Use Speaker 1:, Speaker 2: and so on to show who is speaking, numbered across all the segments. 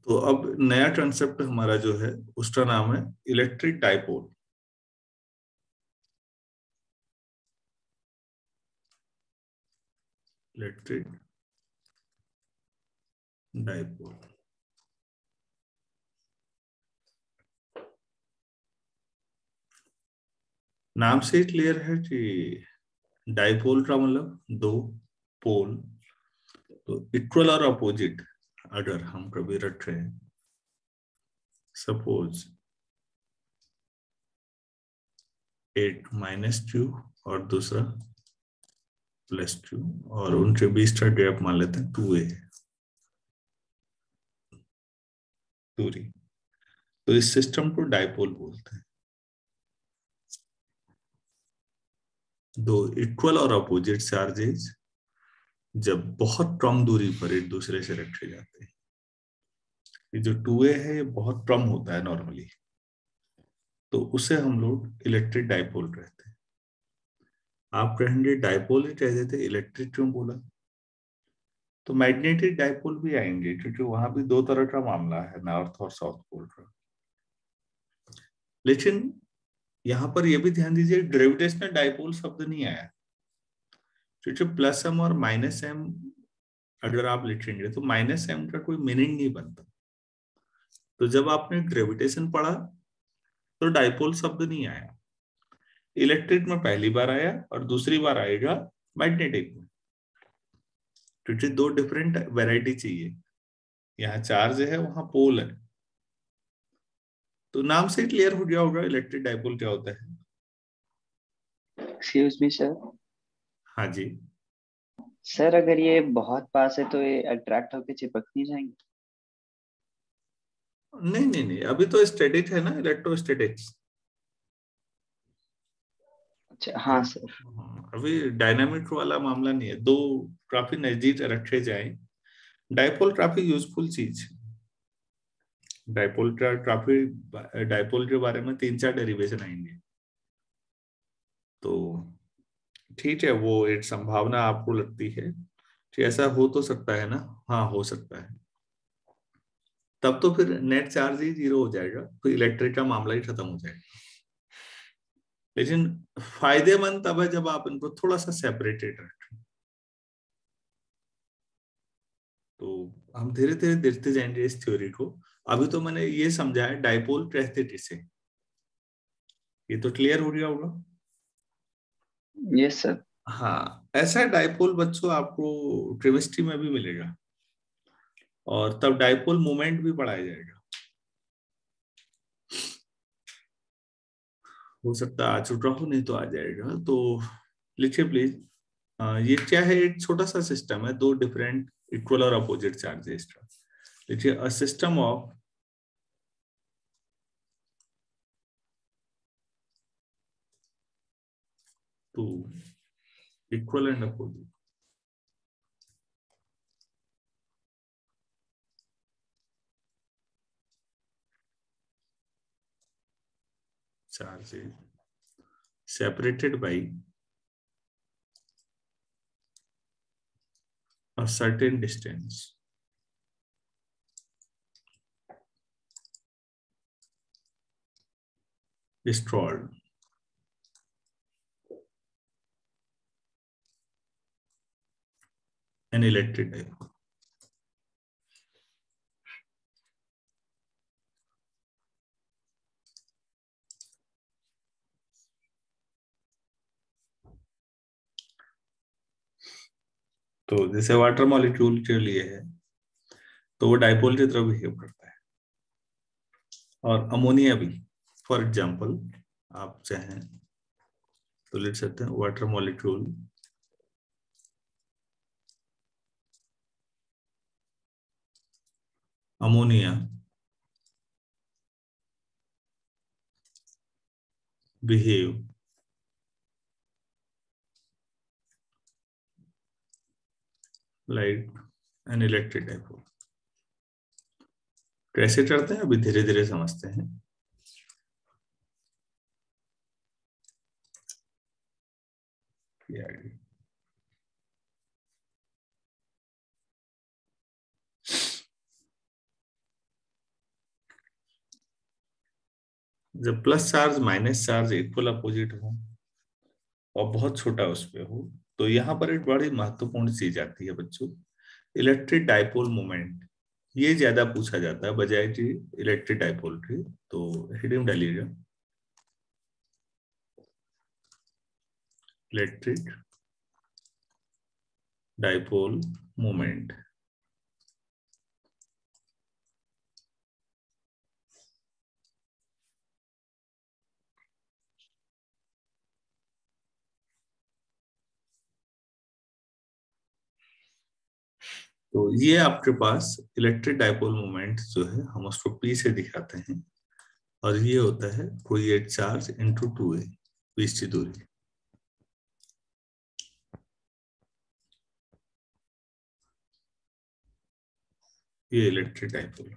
Speaker 1: तो अब नया कंसेप्ट हमारा जो है उसका नाम है इलेक्ट्रिक डाइपोल। Electric dipole. नाम से ही क्लियर है कि डाइपोल का मतलब दो पोल, तो इक्वल और अपोजिट अगर हम कभी रख रहे हैं, सपोज एक -q और दूसरा +q, और उनके बीच का गैप मान लेते हैं 2a दूरी, तो इस सिस्टम को डाइपोल बोलते हैं। दो इक्वल और अपोजिट चार्जेस जब बहुत कम दूरी पर एक दूसरे से रखे जाते हैं, ये जो 2a है ये बहुत कम होता है नॉर्मली, तो उसे हम लोग इलेक्ट्रिक डाइपोल कहते हैं। आप कहेंगे डाइपोल ही कह देते, इलेक्ट्रिक क्यों बोला? तो मैग्नेटिक डाइपोल भी आएंगे, क्योंकि वहां भी दो तरह का मामला है, नॉर्थ और साउथ पोल का। लेकिन यहां पर यह भी ध्यान दीजिए, ग्रेविटेशनल डाइपोल शब्द नहीं आया, क्योंकि +m और -m अगर आप लिखेंगे तो -m का कोई मीनिंग नहीं बनता। तो जब आपने ग्रेविटेशन पढ़ा तो डाइपोल शब्द नहीं आया। इलेक्ट्रिक में पहली बार आया और दूसरी बार आएगा मैग्नेटिक में, क्योंकि दो डिफरेंट वैरायटी चाहिए। यहाँ चार्ज है, वहां पोल है, तो नाम से क्लियर हो गया होगा इलेक्ट्रिक डाइपोल क्या होता है।
Speaker 2: Excuse me sir.
Speaker 1: हाँ जी।
Speaker 2: सर अगर ये बहुत पास है तो ये अट्रैक्ट होके चिपक नहीं जाएंगे?
Speaker 1: नहीं नहीं नहीं, अभी तो स्टैटिक है ना, इलेक्ट्रोस्टैटिक्स।
Speaker 2: अच्छा हाँ सर।
Speaker 1: अभी डायनामिक वाला मामला नहीं है, दो काफी नजदीक रखे जाए। डाइपोल काफी यूजफुल चीज है। डाइपोल का काफी, डाइपोल के बारे में 3-4 डेरिवेशन आएंगे, तो ठीक है, वो एक संभावना आपको लगती है कि ऐसा हो तो सकता है ना। हाँ हो सकता है, तब तो फिर नेट चार्ज ही 0 हो जाएगा, फिर इलेक्ट्रिक का मामला ही खत्म हो जाएगा। लेकिन फायदेमंद तब है जब आप इनको थोड़ा सा सेपरेटेड रखें। तो हम धीरे धीरे देखते जाएंगे इस थ्योरी को। अभी तो मैंने ये समझा है डाइपोल कहते किसे, ये तो क्लियर हो गया होगा।
Speaker 2: Yes sir.
Speaker 1: हाँ, ऐसा डाइपोल बच्चों आपको केमिस्ट्री में भी मिलेगा, और तब डाइपोल मोमेंट भी पढ़ाया जाएगा। हो सकता है आ चुका हो, नहीं तो आ जाएगा। तो लिखिए प्लीज। ये क्या है, एक छोटा सा सिस्टम है, दो डिफरेंट इक्वल और अपोजिट चार्जेस का। लिखिए a system of two equal and opposite charges separated by a certain distance is called an electric dipole। तो जैसे वाटर मॉलिक्यूल के लिए है, तो वो डाइपोल की तरह बिहेव करता है, और अमोनिया भी। फॉर एग्जाम्पल आप चाहें तो लिख सकते हैं water molecule ammonia behave like an electric dipole. कैसे करते हैं अभी धीरे धीरे समझते हैं। जब plus charge minus charge equal opposite हो और बहुत छोटा उस पे हो, तो यहाँ पर एक बड़ी महत्वपूर्ण चीज आती है बच्चों, इलेक्ट्रिक डाइपोल मोमेंट। ये ज्यादा पूछा जाता है बजाय कि इलेक्ट्रिक डाइपोल के, तो हेडिंग डालिएगा इलेक्ट्रिक डाइपोल मोमेंट। तो ये आपके पास इलेक्ट्रिक डाइपोल मोमेंट जो है हम उसको पी से दिखाते हैं, और ये होता है कोई एक चार्ज इंटू 2a, बीच की दूरी। ये इलेक्ट्रिक डाइपोल।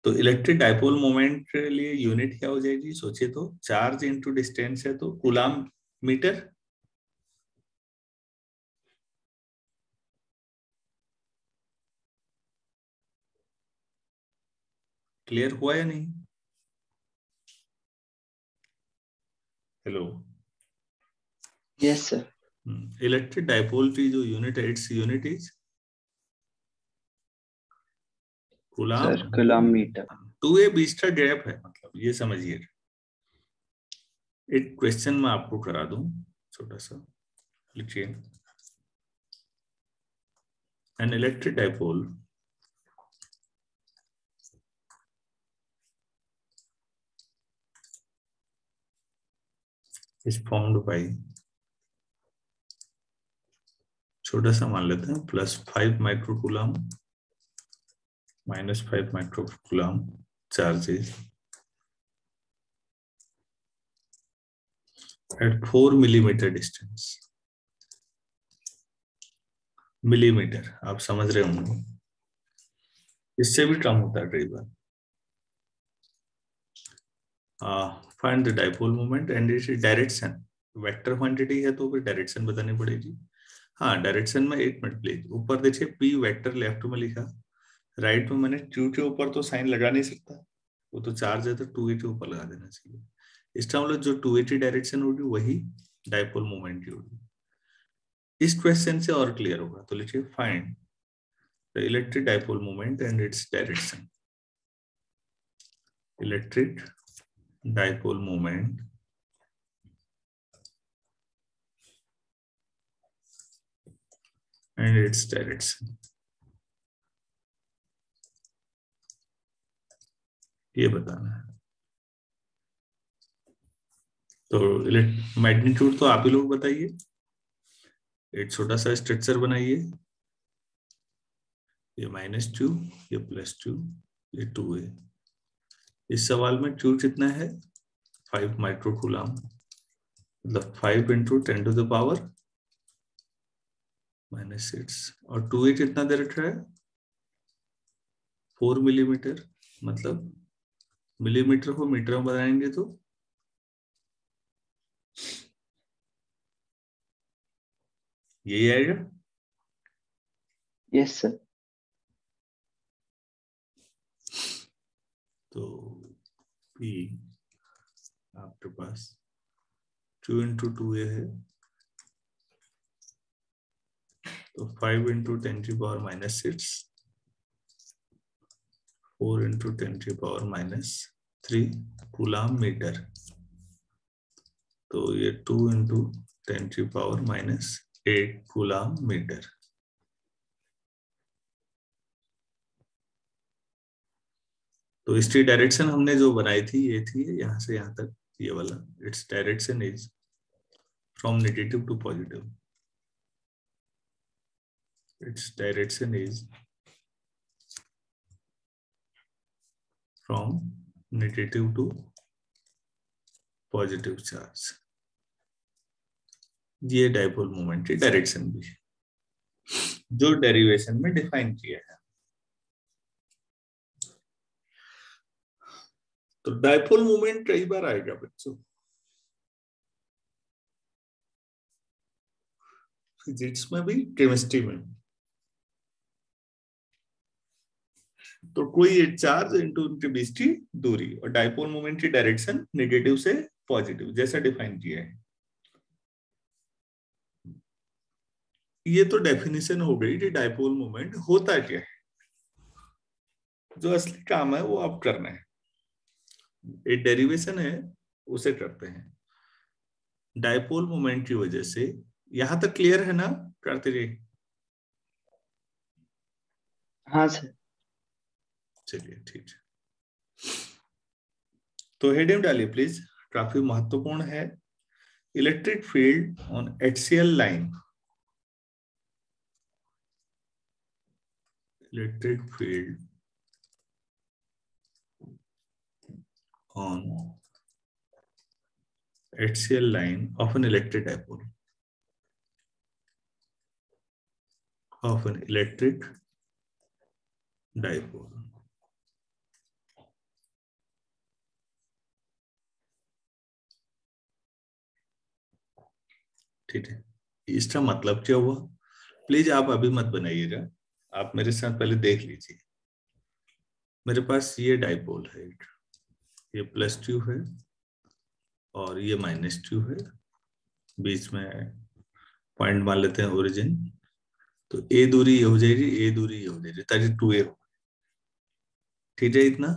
Speaker 1: तो इलेक्ट्रिक डाइपोल मोमेंट के लिए यूनिट क्या हो जाएगी, सोचिए तो, चार्ज इंटू डिस्टेंस है तो कूलाम मीटर। क्लियर हुआ या नहीं? Hello.
Speaker 2: Yes sir.
Speaker 1: Electric dipole की जो यूनिट है, its unit is coulomb.
Speaker 2: Sir coulomb metre.
Speaker 1: 2a बीच का गैप है, मतलब ये समझिए। एक क्वेश्चन मैं आपको करा दूं छोटा सा, लिखिए। An electric dipole is formed by, छोटा सा मान लेते हैं, +5 microcoulomb -5 microcoulomb charges at 4 millimetre distance. Millimetre आप समझ रहे होंगे, इससे भी कम होता है कई बार। Find the dipole moment and its direction. Vector quantity है तो फिर डायरेक्शन बतानी पड़ेगी। हाँ, डायरेक्शन में 1 मिनट प्लीज। ऊपर देखिए पी वेक्टर लेफ्ट में लिखा, राइट में मैंने क्यू के ऊपर तो साइन लगा नहीं सकता, वो तो चार्ज है तो 2a के ऊपर लगा देना चाहिए। इसका मतलब जो 2a की डायरेक्शन होगी वही डाइपोल मोमेंट की होगी। इस क्वेश्चन से और क्लियर होगा, तो लिखिए find the electric dipole moment and its direction. Electric dipole moment and its direction, ये बताना है। तो मैग्नीट्यूड तो आप ही लोग बताइए। एक छोटा सा स्ट्रक्चर बनाइए, ये -2, ये +2, ये 2a। इस सवाल में Q कितना है, 5 माइक्रोकूलम, मतलब 5 इंटू 10⁻⁻⁻⁶, और 2a कितना दे रखा है, 4 मिलीमीटर, मतलब मिलीमीटर को मीटर में बनाएंगे तो यही आएगा।
Speaker 2: Yes sir.
Speaker 1: तो P आपके पास 2 इंटू 2a है, तो 5 इंटू 10⁻⁻⁶, 4 इंटू 10⁻⁻³ कूलाम मीटर। तो ये 2 इंटू 10⁻⁻8 कूलाम मीटर। तो इसकी डायरेक्शन हमने जो बनाई थी ये थी यहां से यहां तक, ये वाला। Its direction is from negative to positive. Its direction is from negative to positive charge. ये डाइपोल मोमेंट की डायरेक्शन भी है, जो डेरिवेशन में डिफाइन किया है। तो डाइपोल मोमेंट कई बार आएगा बच्चों। फिजिक्स में भी, केमिस्ट्री में। तो कोई एक चार्ज इंटू उनके बीच की दूरी, और डाइपोल मोमेंट की डायरेक्शन नेगेटिव से पॉजिटिव, जैसा डिफाइन किया है। ये तो डेफिनेशन हो गई कि डाइपोल मोमेंट होता क्या है। जो असली काम है वो आप करना है, एक डेरिवेशन है, उसे करते हैं। डाइपोल मोमेंट की वजह से, यहां तक क्लियर है ना कार्तिक जी?
Speaker 2: हाँ सर।
Speaker 1: चलिए ठीक है, तो हेडिंग डालिए प्लीज, काफी महत्वपूर्ण है। Electric field on HCl line, electric field on HCl line of an electric dipole, of an electric dipole। ठीक है, इसका मतलब क्या हुआ? प्लीज आप अभी मत बनाइएगा, आप मेरे साथ पहले देख लीजिए। मेरे पास ये डाइपोल है, ये +2 है और ये -2 है, बीच में पॉइंट मान लेते हैं ओरिजिन। तो ए दूरी ये हो जाएगी, ए दूरी ये हो जाएगी, ताकि 2a हो। ठीक है इतना?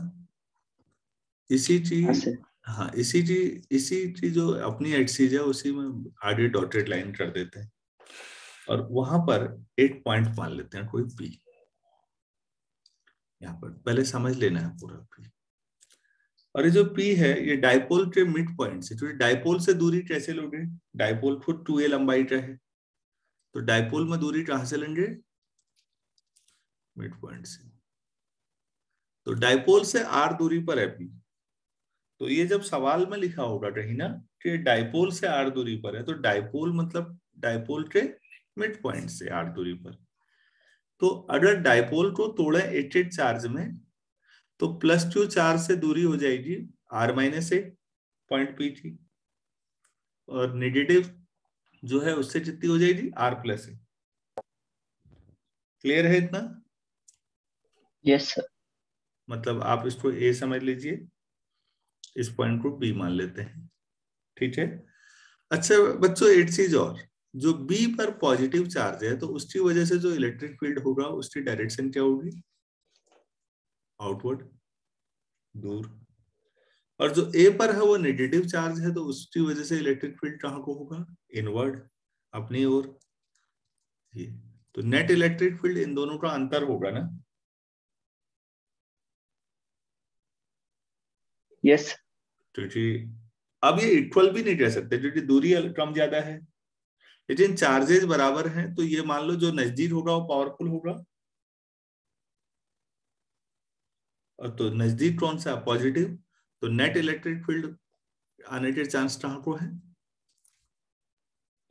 Speaker 1: इसी
Speaker 2: हाँ
Speaker 1: चीज,
Speaker 2: सर।
Speaker 1: हाँ इसी चीज जो अपनी एक्सिस है उसी में आगे डॉटेड लाइन कर देते हैं, और वहां पर एक पॉइंट मान लेते हैं कोई पी। यहाँ पर पहले समझ लेना है पूरा पी। और ये जो पी है ये डाइपोल के मिड पॉइंट से, तो डाइपोल से दूरी कैसे लोगे? डाइपोल खुद 2a लंबाई का है, तो डाइपोल में दूरी कहां से लेंगे? मिड पॉइंट से। तो डाइपोल से r दूरी पर है पी। तो ये जब सवाल में लिखा होगा कहीं ना कि डाइपोल से r दूरी पर है, तो डाइपोल मतलब डाइपोल के मिड पॉइंट से r दूरी पर। तो अगर डाइपोल को तोड़े एक एक चार्ज में, तो +2 चार्ज से दूरी हो जाएगी r-1 पॉइंट पी थी, और नेगेटिव जो है उससे कितनी हो जाएगी? r+a। क्लियर है इतना?
Speaker 2: Yes sir.
Speaker 1: मतलब आप इसको a समझ लीजिए, इस पॉइंट को b मान लेते हैं। ठीक है। अच्छा बच्चों, एक चीज और, जो बी पर पॉजिटिव चार्ज है तो उसकी वजह से जो इलेक्ट्रिक फील्ड होगा उसकी डायरेक्शन क्या होगी? आउटवर्ड, दूर। और जो ए पर है वो नेगेटिव चार्ज है, तो उसकी वजह से इलेक्ट्रिक फील्ड कहाँ को होगा? इनवर्ड, अपनी ओर। ये तो नेट इलेक्ट्रिक फील्ड इन दोनों का अंतर होगा ना?
Speaker 2: यस।
Speaker 1: क्योंकि अब ये इक्वल भी नहीं कह सकते क्योंकि दूरी कम ज्यादा है, लेकिन चार्जेस बराबर हैं, तो ये मान लो जो नजदीक होगा वो पावरफुल होगा, और तो नजदीक कौन सा? पॉजिटिव। तो नेट इलेक्ट्रिक फील्ड आने के चांस कहाँ को है?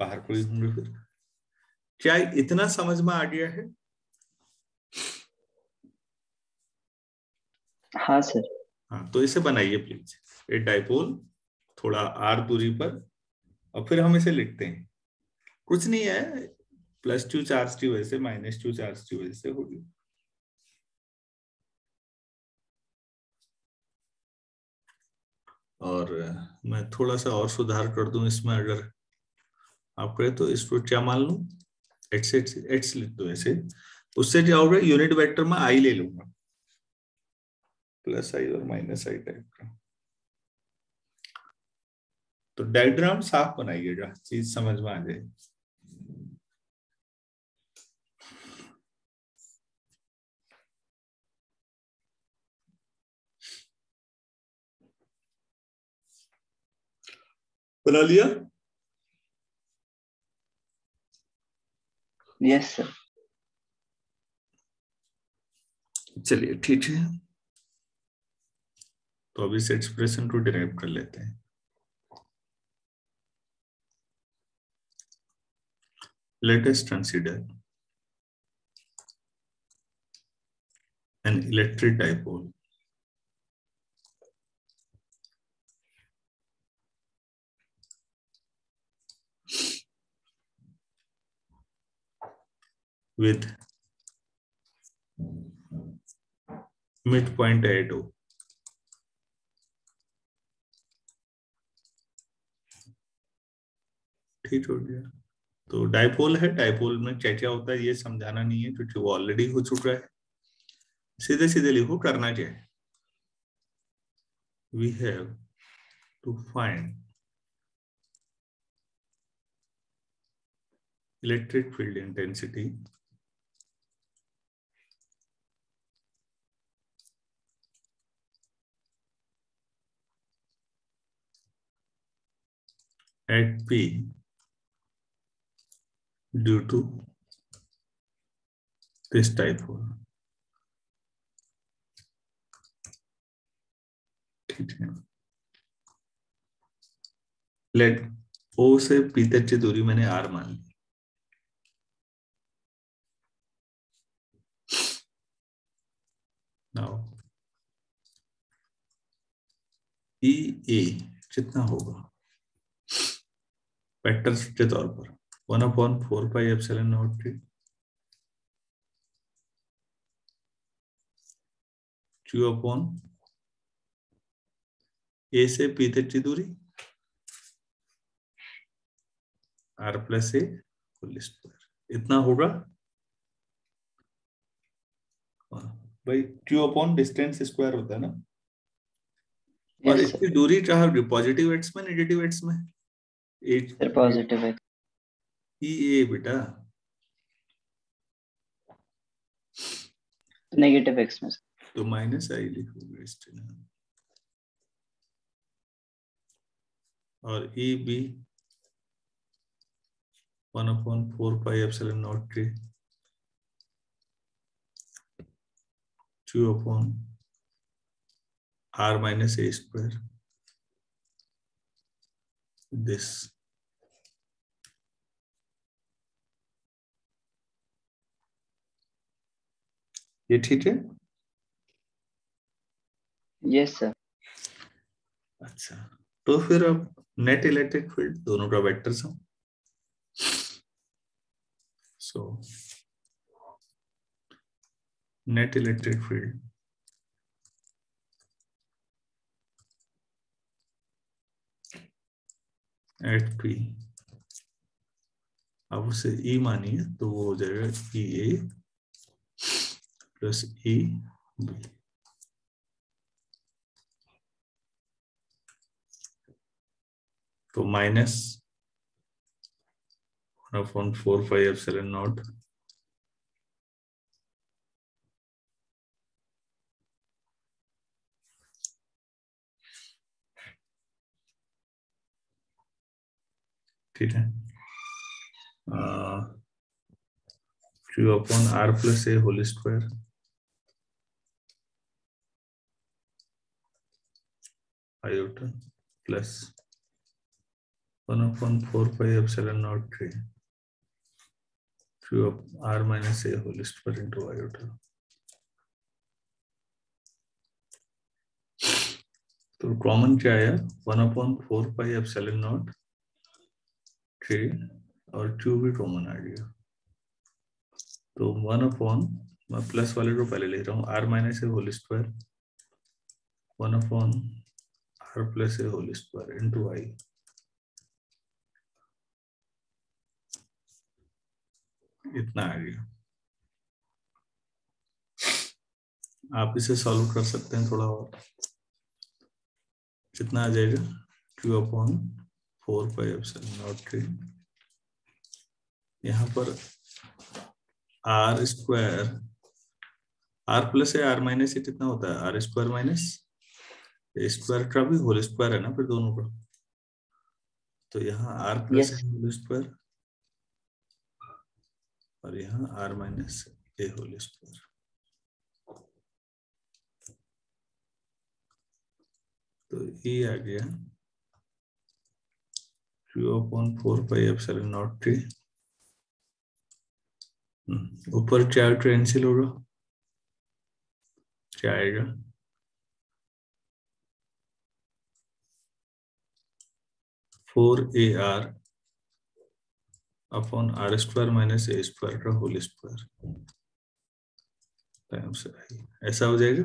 Speaker 1: बाहर को ही होंगे फिर। क्या इतना समझ में आ गया है?
Speaker 2: हाँ सर।
Speaker 1: हाँ, तो इसे बनाइए प्लीज, ए डाइपोल थोड़ा r दूरी पर, और फिर हम इसे लिखते हैं। कुछ नहीं है, +2 चार्ज की वजह से, -2 चार्ज की वजह से होगी। और मैं थोड़ा सा और सुधार कर दूं इसमें, अगर आप कहें तो इसको क्या मान लूं? एच लिख दो ऐसे, उससे क्या होगा? यूनिट वेक्टर में आई ले लूंगा, +i और -i टाइप का। तो डायग्राम साफ बनाइएगा, चीज समझ में आ जाए। बना लिया?
Speaker 2: Yes sir.
Speaker 1: चलिए ठीक है, तो अभी इस एक्सप्रेशन को डिराइव कर लेते हैं। Let us consider an electric dipole with midpoint A2. ठीक हो गया। तो डाइपोल है, डाइपोल में क्या क्या होता है ये समझाना नहीं है क्योंकि वो ऑलरेडी हो चुका है। सीधे सीधे लिखो, करना क्या है। We have to find electric field intensity at P due to this dipole. ठीक है। लेट O से P तक की दूरी मैंने R मान ली। नाउ EA कितना होगा वेक्टर के तौर पर 1/4πε0 Q अपॉन A से P तक की दूरी R plus A whole square, इतना होगा। भाई Q अपॉन डिस्टेंस स्क्वायर होता है ना, और
Speaker 2: यस
Speaker 1: इसकी दूरी चाहे पॉजिटिव एक्स में नेगेटिव एक्स में,
Speaker 2: सर, पॉजिटिव है।
Speaker 1: EA बेटा
Speaker 2: नेगेटिव एक्स में
Speaker 1: तो माइनस आई लिखोगे इस तरह, और EB 1/4πε0 Q upon R minus A square this. ये ठीक है।
Speaker 2: Yes sir.
Speaker 1: अच्छा, तो फिर अब नेट इलेक्ट्रिक फील्ड दोनों का vector sum. So net electric field at P, अब उसे E मानिए तो वो हो जाएगा EA प्लस EB। तो माइनस 1/4πε0 ठीक है, Q upon R plus A whole square iota plus 1/4πε0 Q R minus A whole square into iota. तो कॉमन क्या आया 1/4πε0 और Q भी कॉमन आ गया, तो 1/, मैं प्लस वाले को पहले लिख रहा हूँ, R माइनस ए होल स्क्वायर 1/R प्लस ए होल स्क्वायर इंटू आई। इतना आ गया। आप इसे सॉल्व कर सकते हैं थोड़ा और, कितना आ जाएगा Q अपॉन 4πε0 यहाँ पर R स्क्वायर, R प्लस है R माइनस है कितना होता है R square minus A square का भी होल स्क्वायर है ना फिर दोनों का, तो यहाँ R प्लस
Speaker 2: यस।
Speaker 1: है होल स्क्वायर और यहाँ R माइनस ए होल स्क्वायर। तो ये आ गया Q अपॉन 4πε0 ऊपर 4 कैंसिल होगा, क्या आएगा 4AR upon R square minus A square का होल स्क्वायर टाइम्स आई, ऐसा हो जाएगा।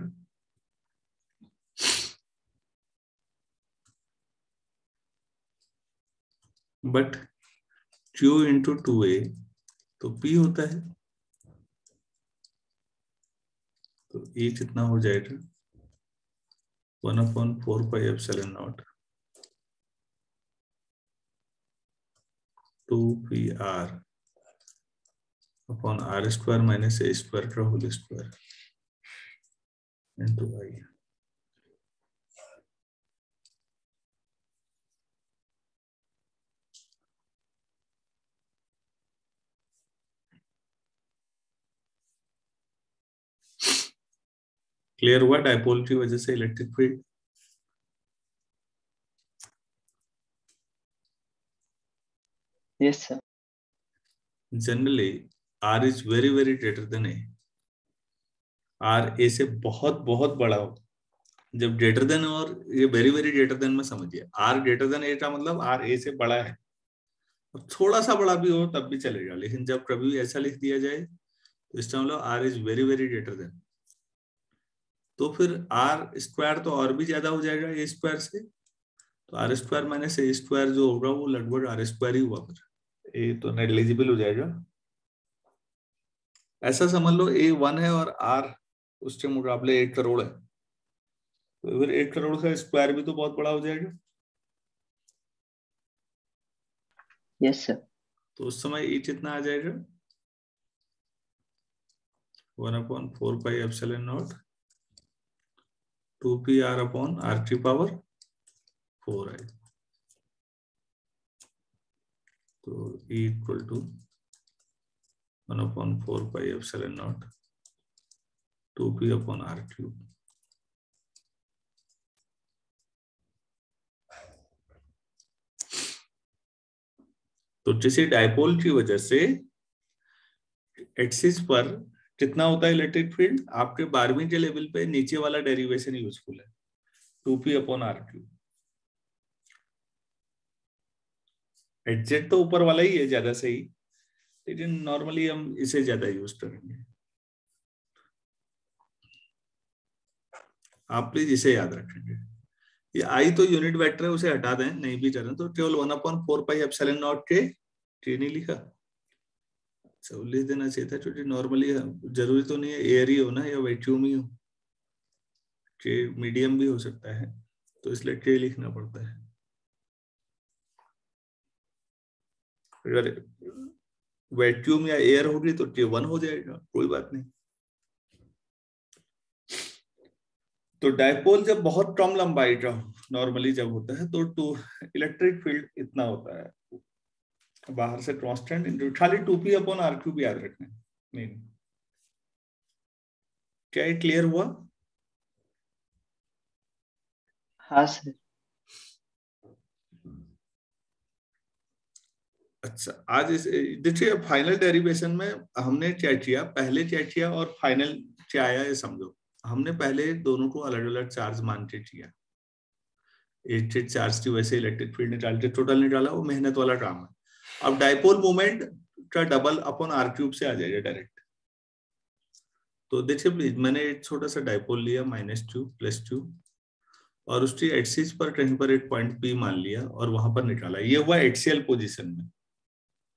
Speaker 1: बट Q इंटू 2a तो P होता है, तो E कितना हो जाएगा 1/4πε0 2PR upon R square minus A square का whole square into I. Clear हुआ डायपोल की वजह से electric field?
Speaker 2: Yes sir.
Speaker 1: Generally R is very very greater than A. R A से बहुत बहुत बड़ा हो, जब ग्रेटर देन और ये वेरी वेरी ग्रेटर देन में समझिए, R ग्रेटर देन ए का मतलब R A से बड़ा है, और थोड़ा सा बड़ा भी हो तब भी चलेगा, लेकिन जब कभी ऐसा लिख दिया जाए तो इसका मतलब R is very very greater then, तो फिर R स्क्वायर तो और भी ज्यादा हो जाएगा ए स्क्वायर से, तो R square minus A square जो होगा वो लगभग आर स्क्वायर ही हुआ, फिर ए तो नेग्लिजिबल हो जाएगा। ऐसा समझ लो ए 1 है और आर उसके मुकाबले 1 करोड़ है, तो फिर 1 करोड़ का स्क्वायर भी तो बहुत बड़ा हो जाएगा।
Speaker 2: Yes sir.
Speaker 1: तो उस समय ई कितना आ जाएगा 1/4πε0 2PR अपॉन आर की पावर 4 है, तो E equal to 1/4πε0 2P upon R cube. तो किसी डायपोल की वजह से एक्सिस पर कितना होता है इलेक्ट्रिक फील्ड, आपके 12वीं के लेवल पे नीचे वाला डेरिवेशन यूजफुल है 2P upon R cube. Exact तो ऊपर वाला ही है ज्यादा सही, लेकिन नॉर्मली हम इसे ज्यादा यूज करेंगे। आप प्लीज इसे याद रखेंगे। ये आई तो यूनिट वेक्टर है, उसे हटा दें, नहीं भी करें तो केवल 1/4πε0 के नहीं लिखा, सब लिख देना चाहिए था, क्योंकि नॉर्मली जरूरी तो नहीं है एयर ही हो ना या वैक्यूम ही हो, के मीडियम भी हो सकता है, तो इसलिए के लिखना पड़ता है। अगर वैक्यूम या एयर होगी तो के 1 हो जाएगा, कोई बात नहीं। तो डायपोल जब बहुत कम लंबाई का नॉर्मली जब होता है तो इलेक्ट्रिक फील्ड इतना होता है, बाहर से कांस्टेंट, खाली 2P अपॉन आर क्यूब याद रखना नहीं। क्या ये क्लियर हुआ?
Speaker 2: हाँ सर।
Speaker 1: अच्छा, आज इस देखिए फाइनल डेरिवेशन में हमने क्या किया, पहले क्या किया और फाइनल क्या आया ये समझो। हमने पहले दोनों को अलग अलग चार्ज मान के किया, एक चार्ज की वैसे इलेक्ट्रिक फील्ड निकाल के टोटल निकाला, वो मेहनत वाला काम है। अब डायपोल मोमेंट का डबल अपॉन आर क्यूब से आ जाएगा डायरेक्ट। तो देखिए प्लीज, मैंने एक छोटा सा डायपोल लिया -2 +2 और उसकी एक्सिस पर कहीं पर एक पॉइंट पी मान लिया और वहां पर निकाला, ये हुआ एक्सियल पोजीशन में,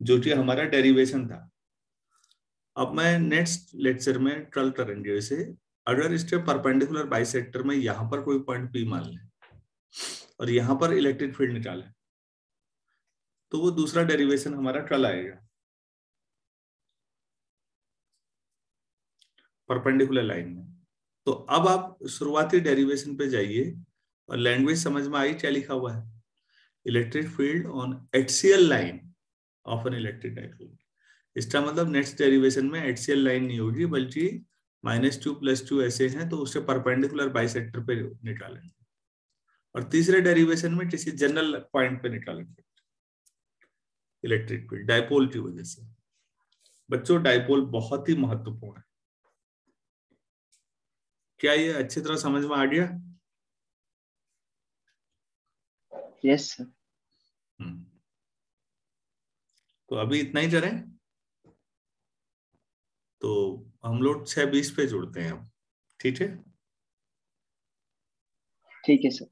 Speaker 1: जो कि हमारा डेरिवेशन था। अब मैं नेक्स्ट लेक्चर में कल करेंगे इसे, अगर इसके परपेंडिकुलर बाइसेक्टर में यहाँ पर कोई पॉइंट पी मान ले और यहाँ पर इलेक्ट्रिक फील्ड निकाले, तो वो दूसरा डेरिवेशन हमारा कल आएगा परपेंडिकुलर लाइन में। तो अब आप शुरुआती डेरिवेशन पे जाइए और लैंग्वेज समझ में आई क्या लिखा हुआ है, electric field on axial line of an electric dipole. इसका मतलब नेक्स्ट डेरिवेशन में एक्सियल लाइन नहीं होगी, बल्कि -2 +2 ऐसे हैं तो उससे परपेंडिकुलर बाइसेक्टर पे निकालेंगे, और तीसरे डेरिवेशन में किसी जनरल पॉइंट पे निकालेंगे इलेक्ट्रिक फील्ड डायपोल की वजह से। बच्चों डायपोल बहुत ही महत्वपूर्ण है, क्या ये अच्छी तरह समझ में आ गया?
Speaker 2: Yes sir.
Speaker 1: तो अभी इतना ही करें, तो हम लोग 6:20 पे जुड़ते हैं अब, ठीक है?
Speaker 2: ठीक है सर।